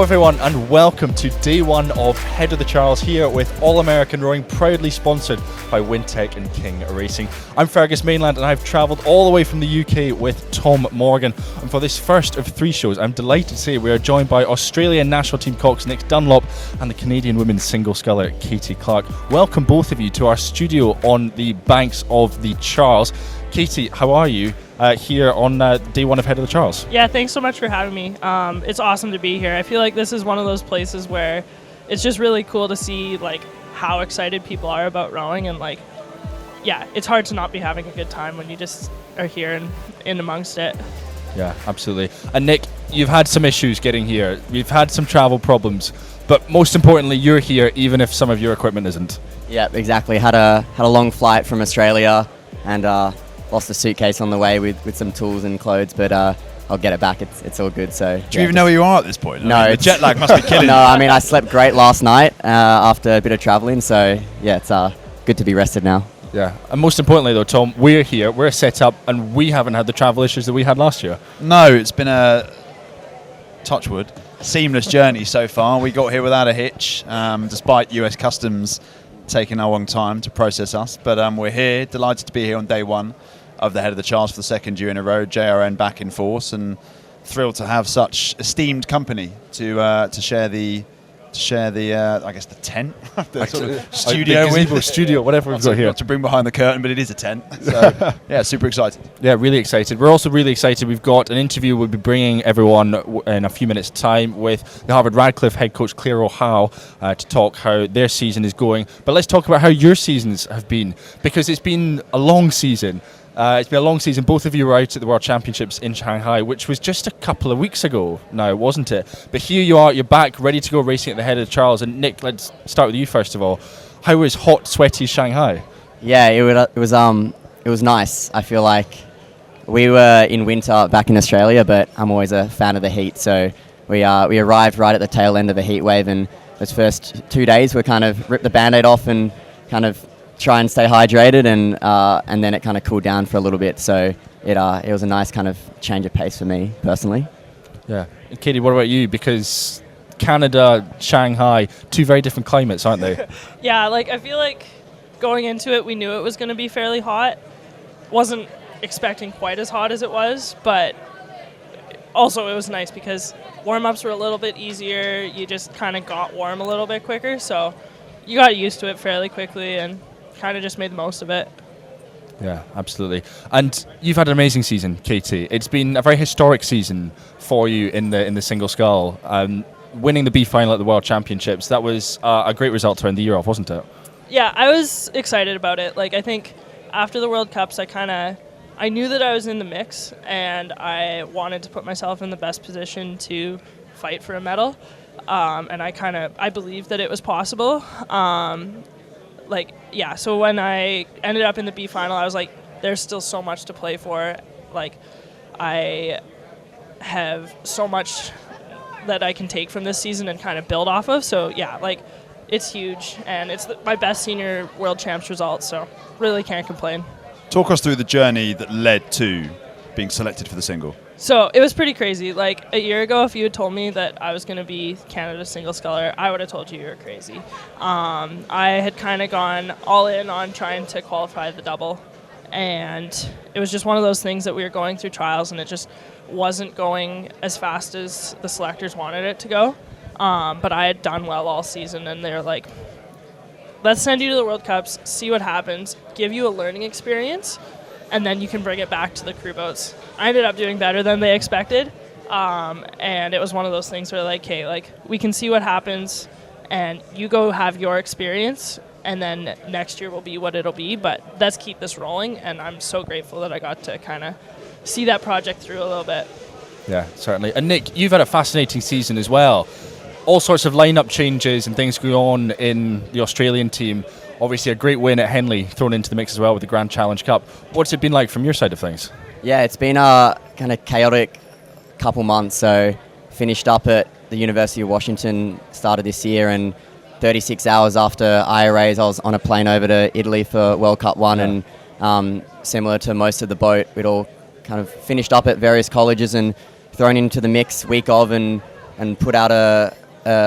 Hello everyone and welcome to day one of Head of the Charles here with All American Rowing, proudly sponsored by Wintec and King Racing. I'm Fergus Mainland and I've travelled all the way from the UK with Tom Morgan, and for this first of three shows I'm delighted to say we are joined by Australian national team cox Nick Dunlop and the Canadian women's single sculler Katie Clark. Welcome both of you to our studio on the banks of the Charles. Katie, how are you here on day one of Head of the Charles? Yeah, thanks so much for having me. It's awesome to be here. I feel like this is one of those places where it's just really cool to see like how excited people are about rowing, and like, yeah, it's hard to not be having a good time when you just are here and in amongst it. Yeah, absolutely. And Nick, you've had some issues getting here. You've had some travel problems, but most importantly, you're here even if some of your equipment isn't. Yeah, exactly. Had a long flight from Australia and lost a suitcase on the way with some tools and clothes, but I'll get it back. It's all good. So do you even know where you are at this point? No, I mean, the jet lag must be killing No, you. I mean, I slept great last night after a bit of traveling, so yeah, it's good to be rested now. Yeah, and most importantly though, Tom, we're here, we're set up, and we haven't had the travel issues that we had last year. No, it's been a touchwood seamless journey so far. We got here without a hitch, despite US Customs taking a long time to process us. But we're here, delighted to be here on day one of the Head of the Charles for the second year in a row. JRN back in force, and thrilled to have such esteemed company to share the I guess the tent, the sort of studio with. Studio, whatever we've got here. Not to bring behind the curtain, but it is a tent. So yeah, super excited. Yeah, really excited. We're also really excited. We've got an interview we'll be bringing everyone in a few minutes' time with the Harvard Radcliffe head coach Claire Ochal to talk how their season is going. But let's talk about how your seasons have been, because it's been a long season. It's been a long season. Both of you were out at the World Championships in Shanghai, which was just a couple of weeks ago now, wasn't it? But here you are, you're back, ready to go racing at the Head of the Charles. And Nick, let's start with you first of all. How was hot, sweaty Shanghai? Yeah, it was nice. I feel like we were in winter back in Australia, but I'm always a fan of the heat. So we arrived right at the tail end of a heat wave, and those first 2 days we kind of ripped the Band-Aid off and kind of try and stay hydrated, and then it kind of cooled down for a little bit. So it was a nice kind of change of pace for me personally. Yeah. And Katie, what about you? Because Canada, Shanghai, two very different climates, aren't they? Yeah, like I feel like going into it, we knew it was going to be fairly hot. Wasn't expecting quite as hot as it was, but also it was nice because warm-ups were a little bit easier. You just kind of got warm a little bit quicker, so you got used to it fairly quickly and kind of just made the most of it. Yeah, absolutely. And you've had an amazing season, Katie. It's been a very historic season for you in the single scull. Winning the B final at the World Championships, that was a great result to end the year off, wasn't it? Yeah, I was excited about it. Like, I think after the World Cups, I knew that I was in the mix, and I wanted to put myself in the best position to fight for a medal. And I believed that it was possible. So when I ended up in the B final, I was like, there's still so much to play for. Like, I have so much that I can take from this season and kind of build off of. So yeah, like, it's huge, and it's my best senior world champs result, so really can't complain. Talk us through the journey that led to being selected for the single. So it was pretty crazy. Like, a year ago, if you had told me that I was going to be Canada's single sculler, I would have told you were crazy. I had kind of gone all in on trying to qualify the double, and it was just one of those things that we were going through trials, and it just wasn't going as fast as the selectors wanted it to go. But I had done well all season, and they're like, let's send you to the World Cups, see what happens, give you a learning experience, and then you can bring it back to the crew boats. I ended up doing better than they expected, and it was one of those things where, like, hey, like, we can see what happens, and you go have your experience, and then next year will be what it'll be, but let's keep this rolling, and I'm so grateful that I got to kind of see that project through a little bit. Yeah, certainly. And Nick, you've had a fascinating season as well. All sorts of lineup changes and things going on in the Australian team. Obviously a great win at Henley thrown into the mix as well with the Grand Challenge Cup. What's it been like from your side of things? Yeah, it's been a kind of chaotic couple months. So finished up at the University of Washington, started this year, and 36 hours after IRAs, I was on a plane over to Italy for World Cup 1, and similar to most of the boat, we'd all kind of finished up at various colleges and thrown into the mix week of, and and put out a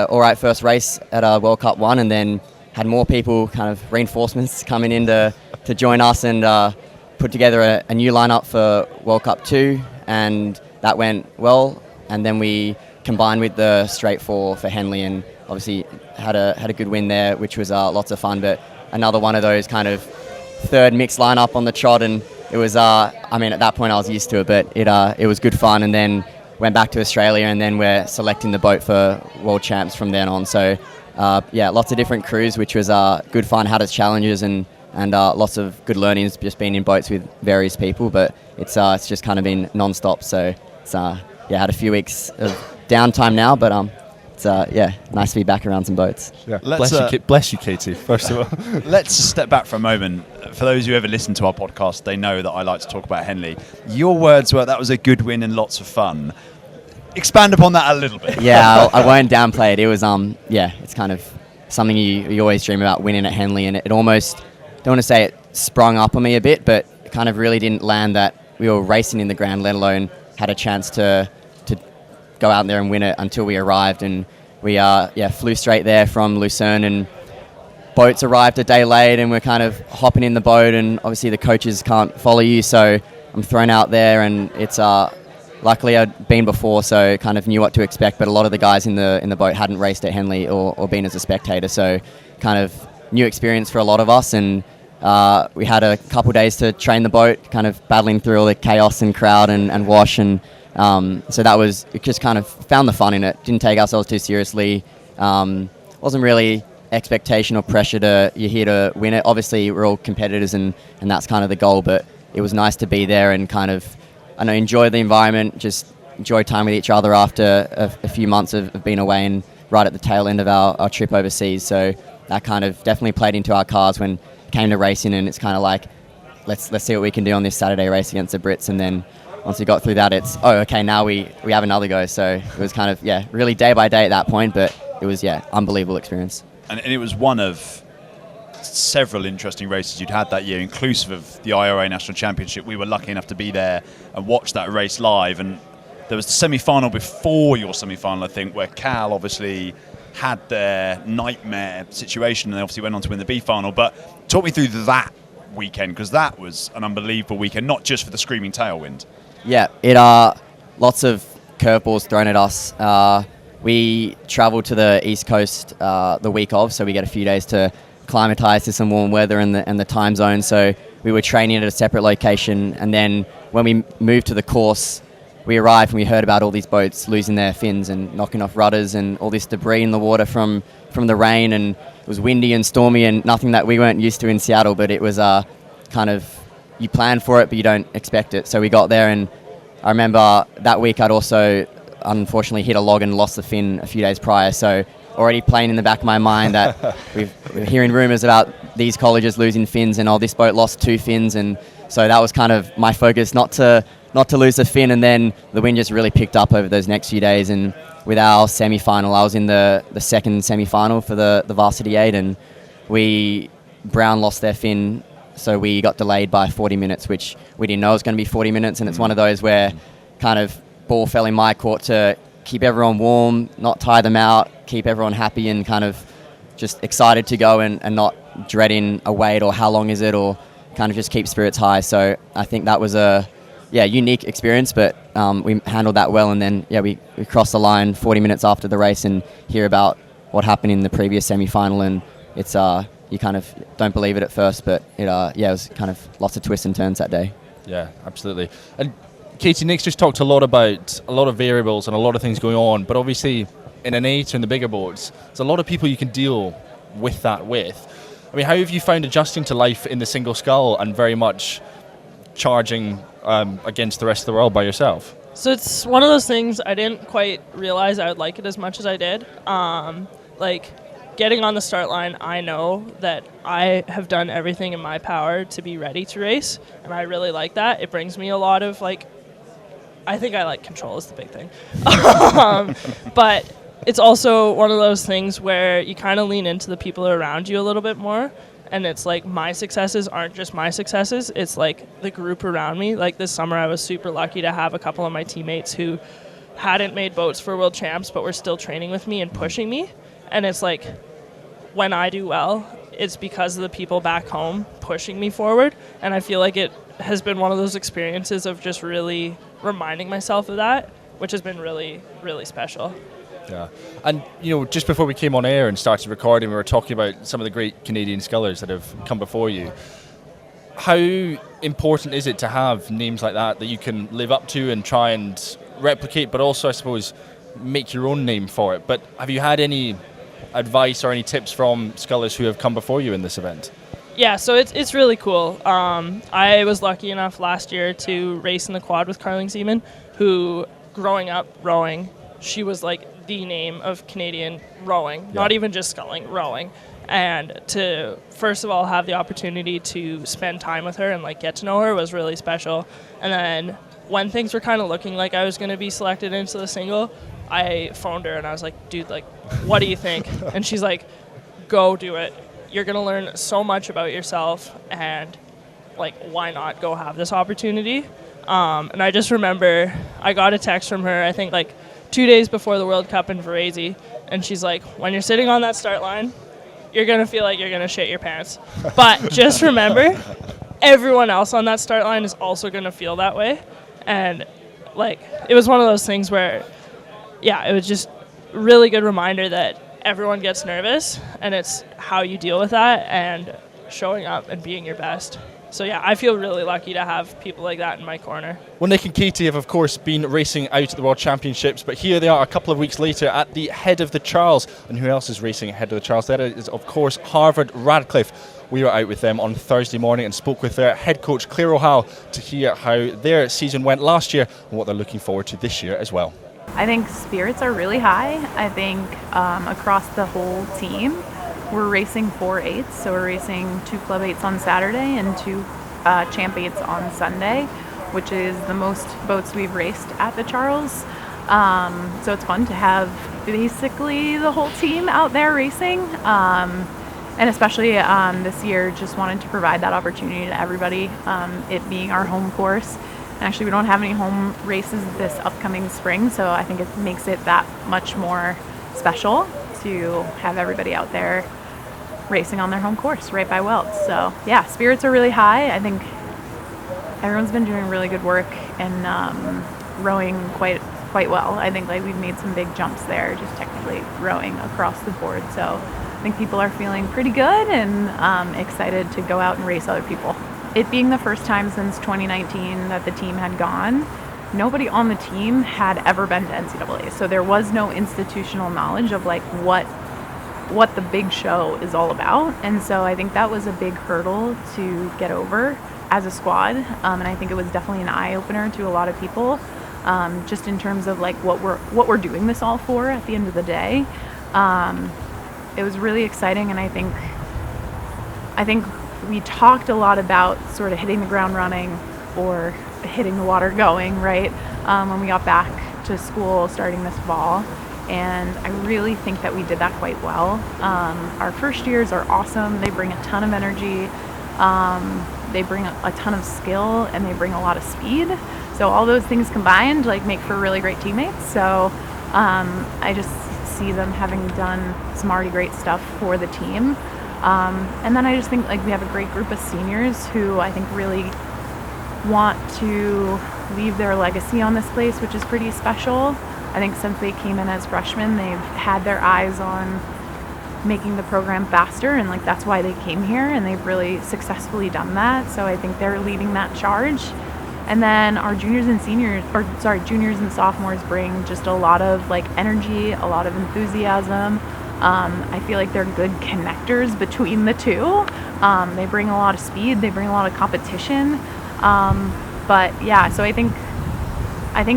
all right first race at World Cup 1, and then had more people, kind of reinforcements coming in to join us, and put together a new lineup for World Cup 2, and that went well. And then we combined with the straight for Henley, and obviously had a good win there, which was lots of fun. But another one of those kind of third mixed lineup on the trot, and it was I mean, at that point I was used to it, but it was good fun. And then went back to Australia, and then we're selecting the boat for World Champs from then on. So yeah, lots of different crews, which was good fun, had its challenges, and lots of good learnings just being in boats with various people. But it's just kind of been non-stop. So it's yeah, had a few weeks of downtime now, but it's yeah, nice to be back around some boats. Yeah. Let's, Bless you, Katie, first of all. Let's step back for a moment. For those who ever listen to our podcast, they know that I like to talk about Henley. Your words were that was a good win and lots of fun. Expand upon that a little bit. Yeah, I won't downplay it. It was yeah, it's kind of something you always dream about, winning at Henley, and it almost, don't want to say it sprung up on me a bit, but it kind of really didn't land that we were racing in the ground, let alone had a chance to go out there and win it until we arrived. And we yeah, flew straight there from Lucerne, and boats arrived a day late, and we're kind of hopping in the boat, and obviously the coaches can't follow you, so I'm thrown out there, and it's luckily I'd been before, so kind of knew what to expect, but a lot of the guys in the boat hadn't raced at Henley or been as a spectator, so kind of new experience for a lot of us. And we had a couple days to train the boat, kind of battling through all the chaos and crowd and wash, and so that was, it just kind of found the fun in it. Didn't take ourselves too seriously. Wasn't really expectation or pressure to, you're here to win it. Obviously we're all competitors, and that's kind of the goal, but it was nice to be there and kind of, I know, enjoy the environment, just enjoy time with each other after a few months of being away and right at the tail end of our trip overseas. So that kind of definitely played into our cards when it came to racing, and it's kind of like, let's see what we can do on this Saturday race against the Brits. And then once we got through that, it's, oh, okay, now we have another go. So it was kind of, yeah, really day by day at that point, but it was, yeah, unbelievable experience. And it was one of several interesting races you'd had that year, inclusive of the IRA National Championship. We were lucky enough to be there and watch that race live. And there was the semi-final before your semi-final, I think, where Cal obviously had their nightmare situation, and they obviously went on to win the B final. But talk me through that weekend, because that was an unbelievable weekend, not just for the screaming tailwind. Yeah, it lots of curveballs thrown at us. We travelled to the East Coast the week of, so we get a few days to acclimatise to some warm weather and the time zone. So we were training at a separate location, and then when we moved to the course, we arrived and we heard about all these boats losing their fins and knocking off rudders and all this debris in the water from the rain, and it was windy and stormy and nothing that we weren't used to in Seattle, but it was kind of, you plan for it but you don't expect it. So we got there, and I remember that week I'd also unfortunately hit a log and lost the fin a few days prior, so already playing in the back of my mind that we're hearing rumours about these colleges losing fins, and this boat lost 2 fins, and so that was kind of my focus, not to lose the fin. And then the wind just really picked up over those next few days, and with our semi-final, I was in the second semi-final for the Varsity 8, and Brown lost their fin, so we got delayed by 40 minutes, which we didn't know it was going to be 40 minutes, and it's one of those where kind of ball fell in my court to keep everyone warm, not tire them out, keep everyone happy, and kind of just excited to go and not dreading a wait or how long is it, or kind of just keep spirits high. So I think that was a unique experience, but we handled that well. And then we crossed the line 40 minutes after the race and hear about what happened in the previous semi-final, and it's you kind of don't believe it at first, but it was kind of lots of twists and turns that day. Yeah, absolutely. And Katie, Nick's just talked a lot about a lot of variables and a lot of things going on, but obviously in an 8 or in the bigger boats, there's a lot of people you can deal with that with. I mean, how have you found adjusting to life in the single scull and very much charging against the rest of the world by yourself? So it's one of those things I didn't quite realize I would like it as much as I did. Like, getting on the start line, I know that I have done everything in my power to be ready to race, and I really like that. It brings me a lot of, I think I like control is the big thing. But it's also one of those things where you kind of lean into the people around you a little bit more, and it's like my successes aren't just my successes, it's like the group around me. Like this summer I was super lucky to have a couple of my teammates who hadn't made boats for world champs but were still training with me and pushing me. And it's like, when I do well, it's because of the people back home pushing me forward. And I feel like it has been one of those experiences of just really reminding myself of that, which has been really, really special. Yeah. And, just before we came on air and started recording, we were talking about some of the great Canadian scullers that have come before you. How important is it to have names like that you can live up to and try and replicate, but also, I suppose, make your own name for it? But have you had any advice or any tips from scullers who have come before you in this event? Yeah, so it's really cool. I was lucky enough last year to race in the quad with Carling Seaman, who, growing up rowing, she was like the name of Canadian rowing, not even just sculling, rowing. And to, first of all, have the opportunity to spend time with her and like get to know her was really special. And then when things were kind of looking like I was going to be selected into the single, I phoned her and I was like, dude, like, what do you think? And she's like, go do it. You're going to learn so much about yourself, and like, why not go have this opportunity? And I just remember I got a text from her, I think like 2 days before the World Cup in Varese, and she's like, when you're sitting on that start line, you're going to feel like you're going to shit your pants. But just remember, everyone else on that start line is also going to feel that way. And like, it was one of those things where, yeah, it was just a really good reminder that everyone gets nervous, and it's how you deal with that and showing up and being your best. So yeah, I feel really lucky to have people like that in my corner. Well, Nick and Katie have, of course, been racing out at the World Championships, but here they are a couple of weeks later at the Head of the Charles. And who else is racing ahead of the Charles? That is, of course, Harvard Radcliffe. We were out with them on Thursday morning and spoke with their head coach, Claire Ochal, to hear how their season went last year and what they're looking forward to this year as well. I think spirits are really high. I think across the whole team, we're racing 4 8s. So we're racing 2 Club 8s on Saturday and 2 Champ 8s on Sunday, which is the most boats we've raced at the Charles. So it's fun to have basically the whole team out there racing. And especially this year, just wanted to provide that opportunity to everybody, it being our home course. And actually, we don't have any home races this upcoming spring, so I think it makes it that much more special to have everybody out there racing on their home course right by Wells. So yeah, spirits are really high. I think everyone's been doing really good work and rowing quite well. I think like we've made some big jumps there, just technically rowing across the board. So I think people are feeling pretty good and excited to go out and race other people. It being the first time since 2019 that the team had gone, nobody on the team had ever been to NCAA. So there was no institutional knowledge of like what the big show is all about. And so I think that was a big hurdle to get over as a squad. And I think it was definitely an eye-opener to a lot of people, just in terms of like what we're doing this all for at the end of the day. It was really exciting, and I think we talked a lot about sort of hitting the ground running or hitting the water going, right? When we got back to school starting this fall. And I really think that we did that quite well. Our first years are awesome. They bring a ton of energy. They bring a ton of skill, and they bring a lot of speed. So all those things combined like make for really great teammates. So I just see them having done some already great stuff for the team. And then I just think like we have a great group of seniors who I think really want to leave their legacy on this place, which is pretty special. I think since they came in as freshmen, they've had their eyes on making the program faster, and like that's why they came here, and they've really successfully done that. So I think they're leading that charge. And then our juniors and sophomores bring just a lot of like energy, a lot of enthusiasm. I feel like they're good connectors between the two. They bring a lot of speed, they bring a lot of competition. But yeah, so I think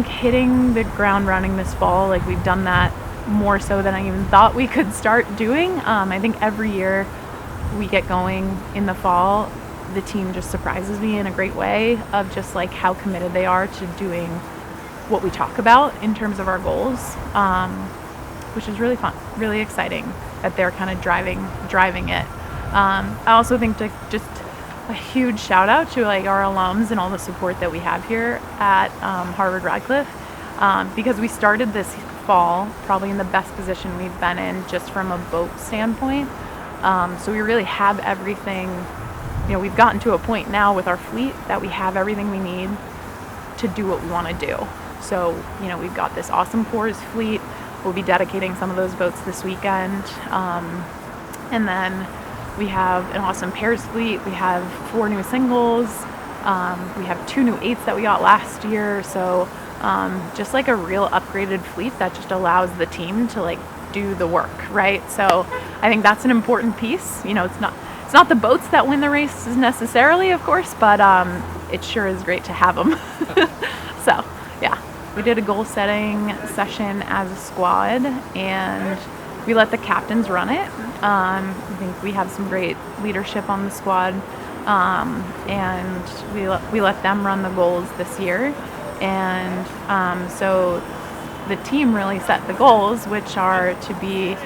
hitting the ground running this fall, like we've done that more so than I even thought we could start doing. I think every year we get going in the fall, the team just surprises me in a great way of just like how committed they are to doing what we talk about in terms of our goals, which is really fun, really exciting that they're kind of driving it. I also think to just a huge shout out to like our alums and all the support that we have here at Harvard Radcliffe. because we started this fall probably in the best position we've been in just from a boat standpoint. So we really have everything. We've gotten to a point now with our fleet that we have everything we need to do what we want to do. So, we've got this awesome Coors fleet. We'll be dedicating some of those boats this weekend. And then we have an awesome pairs fleet. We have 4 new singles. We have 2 new 8s that we got last year. So just like a real upgraded fleet that just allows the team to do the work, right? So I think that's an important piece. It's not the boats that win the races necessarily, of course, but it sure is great to have them. So, yeah. We did a goal setting session as a squad, and we let the captains run it. I think we have some great leadership on the squad, and we let them run the goals this year. And so the team really set the goals, which are to be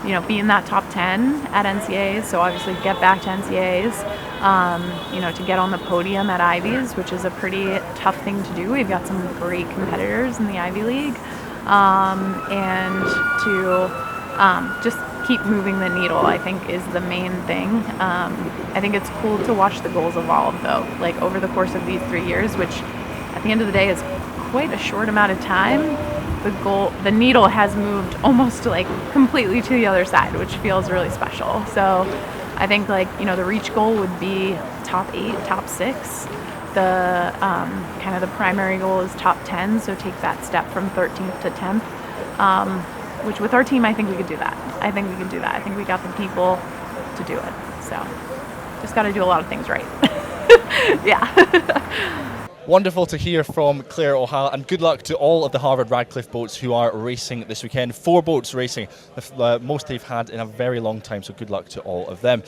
in that top 10 at NCAAs, so obviously get back to NCAAs, to get on the podium at Ivies, which is a pretty tough thing to do. We've got some great competitors in the Ivy League, and to just keep moving the needle, I think, is the main thing. I think it's cool to watch the goals evolve, though, over the course of these 3 years, which at the end of the day is quite a short amount of time. The needle has moved almost completely to the other side, which feels really special. So I think the reach goal would be top 8, top 6. The kind of the primary goal is top 10, so take that step from 13th to 10th, which with our team, I think we could do that. I think we got the people to do it. So just got to do a lot of things right. Yeah. Wonderful to hear from Claire Ochal, and good luck to all of the Harvard Radcliffe boats who are racing this weekend. 4 boats racing, the most they've had in a very long time, so good luck to all of them.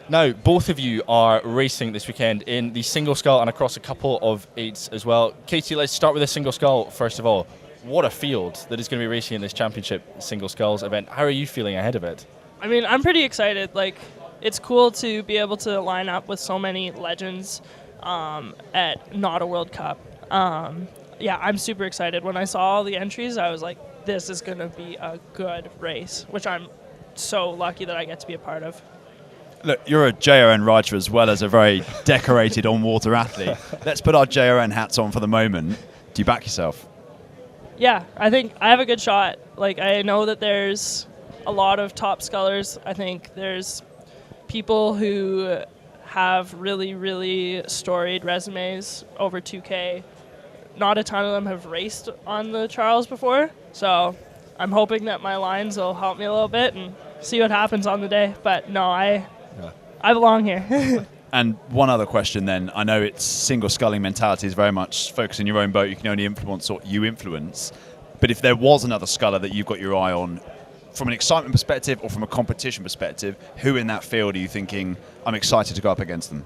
Now, both of you are racing this weekend in the single scull and across a couple of 8s as well. Katie, let's start with the single scull first of all. What a field that is going to be racing in this championship single sculls event. How are you feeling ahead of it? I mean, I'm pretty excited. It's cool to be able to line up with so many legends at not a World Cup. Yeah, I'm super excited. When I saw all the entries, I was like, this is going to be a good race, which I'm so lucky that I get to be a part of. Look, you're a JRN rider as well as a very decorated on-water athlete. Let's put our JRN hats on for the moment. Do you back yourself? Yeah, I think I have a good shot. I know that there's a lot of top scullers. I think there's people who have really, really storied resumes over 2K. Not a ton of them have raced on the Charles before, so I'm hoping that my lines will help me a little bit and see what happens on the day. But no, I belong here. And one other question then. I know it's single sculling mentality is very much focus on your own boat. You can only influence what you influence. But if there was another sculler that you've got your eye on, from an excitement perspective or from a competition perspective, who in that field are you thinking, I'm excited to go up against them?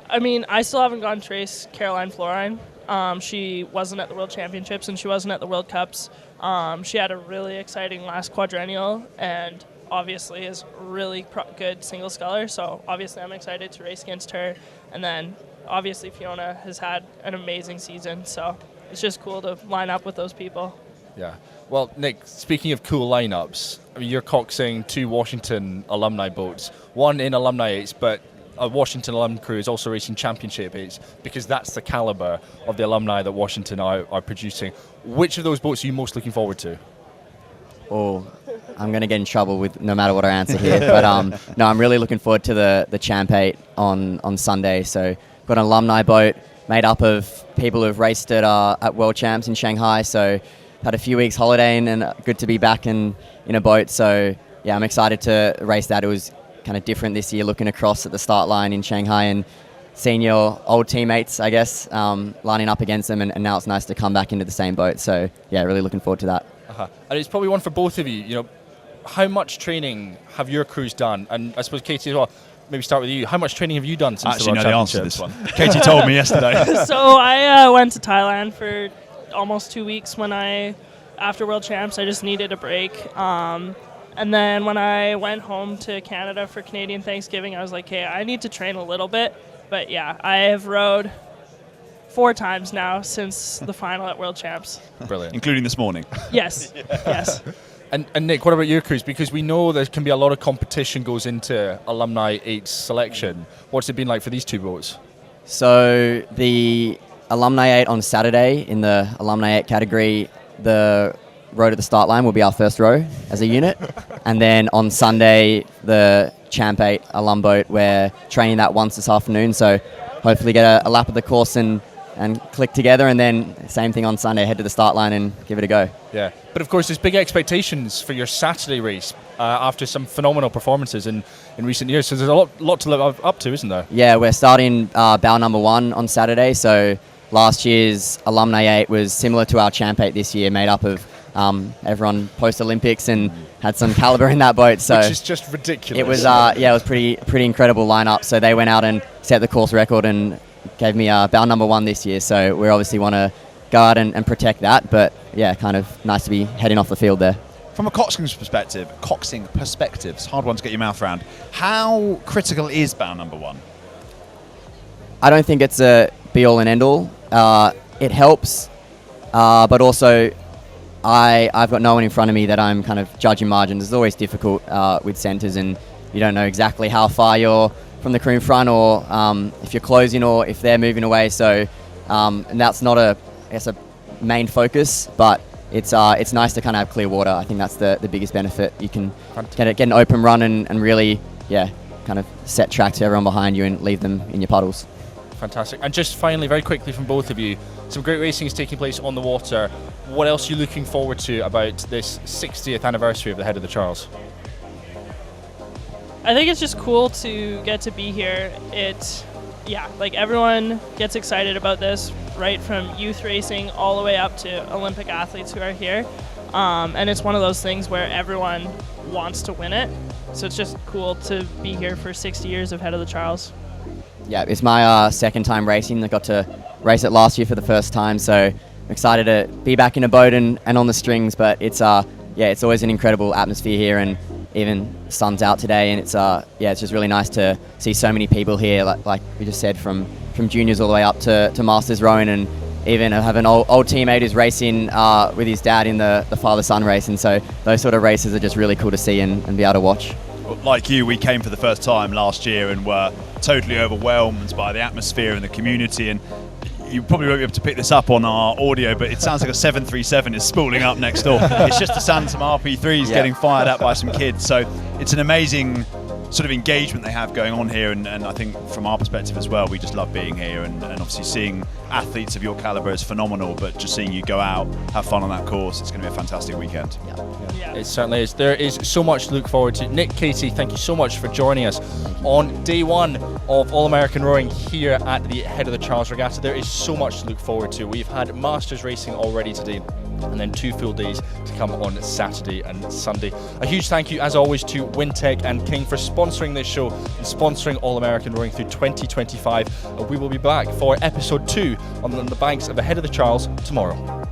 I mean, I still haven't gone to race Caroline Florine. She wasn't at the World Championships and she wasn't at the World Cups. She had a really exciting last quadrennial and obviously is really good single sculler. So obviously I'm excited to race against her. And then obviously Fiona has had an amazing season. So it's just cool to line up with those people. Yeah. Well, Nick, speaking of cool lineups, I mean, you're coxing 2 Washington alumni boats, one in alumni 8s, but a Washington alum crew is also racing championship 8s because that's the caliber of the alumni that Washington are producing. Which of those boats are you most looking forward to? Oh, I'm going to get in trouble with no matter what I answer here. But no, I'm really looking forward to the Champ 8 on Sunday. So got an alumni boat made up of people who've raced at World Champs in Shanghai. So had a few weeks holiday and good to be back in a boat. So yeah, I'm excited to race that. It was kind of different this year, looking across at the start line in Shanghai and seeing your old teammates, I guess, lining up against them. And now it's nice to come back into the same boat. So yeah, really looking forward to that. And it's probably one for both of you. How much training have your crews done? And I suppose Katie as well. Maybe start with you. How much training have you done since the World Actually, know the answer to Championships? this one. Katie told me yesterday. So I went to Thailand for almost 2 weeks after World Champs. I just needed a break. And then when I went home to Canada for Canadian Thanksgiving, I was like, hey, I need to train a little bit. But yeah, I have rowed 4 times now since the final at World Champs. Brilliant. Including this morning. Yes, yes. And Nick, what about your cruise? Because we know there can be a lot of competition goes into Alumni 8's selection. What's it been like for these 2 boats? So the Alumni 8 on Saturday in the Alumni 8 category, the row to the start line will be our first row as a unit. And then on Sunday, the Champ 8 alum boat, we're training that once this afternoon. So hopefully get a lap of the course and click together, and then same thing on Sunday, head to the start line and give it a go. Yeah, but of course there's big expectations for your Saturday race after some phenomenal performances in recent years, so there's a lot to live up to, isn't there? Yeah, we're starting bow number 1 on Saturday, so last year's Alumni 8 was similar to our Champ 8 this year, made up of everyone post-Olympics and had some caliber in that boat. So which is just ridiculous. It was it was pretty incredible lineup. So they went out and set the course record and gave me bow number 1 this year. So we obviously want to go out and protect that. But yeah, kind of nice to be heading off the field there. From a coxing perspective, it's a hard one to get your mouth around. How critical is bow number 1? I don't think it's a be-all and end-all. It helps, but also I've got no one in front of me that I'm kind of judging margins. It's always difficult with centres, and you don't know exactly how far you're from the crew in front, or if you're closing, or if they're moving away. So, and that's not a main focus, but it's nice to kind of have clear water. I think that's the biggest benefit. You can get an open run and really, kind of set track to everyone behind you and leave them in your puddles. Fantastic. And just finally, very quickly from both of you, some great racing is taking place on the water. What else are you looking forward to about this 60th anniversary of the Head of the Charles? I think it's just cool to get to be here. Everyone gets excited about this, right from youth racing all the way up to Olympic athletes who are here. And it's one of those things where everyone wants to win it. So it's just cool to be here for 60 years of Head of the Charles. Yeah, it's my second time racing. I got to race it last year for the first time, so I'm excited to be back in a boat and on the strings. But it's always an incredible atmosphere here, and even the sun's out today, and it's just really nice to see so many people here. Like we just said, from juniors all the way up to masters rowing, and even have an old teammate who's racing with his dad in the father-son race, and so those sort of races are just really cool to see and be able to watch. Like you, we came for the first time last year and were totally overwhelmed by the atmosphere and the community, and you probably won't be able to pick this up on our audio, but it sounds like a 737 is spooling up next door. It's just the sound of some RP3s getting fired up by some kids. So it's an amazing sort of engagement they have going on here, and I think from our perspective as well, we just love being here, and obviously seeing athletes of your caliber is phenomenal, but just seeing you go out, have fun on that course, it's going to be a fantastic weekend. Yeah. It certainly is. There is so much to look forward to. Nick, Katie, thank you so much for joining us on day 1 of All-American Rowing here at the Head of the Charles Regatta. There is so much to look forward to. We've had Masters racing already today, and then 2 full days to come on Saturday and Sunday. A huge thank you, as always, to Wintec and King for sponsoring this show and sponsoring All-American Rowing through 2025. We will be back for episode 2 on the banks of the Head of the Charles tomorrow.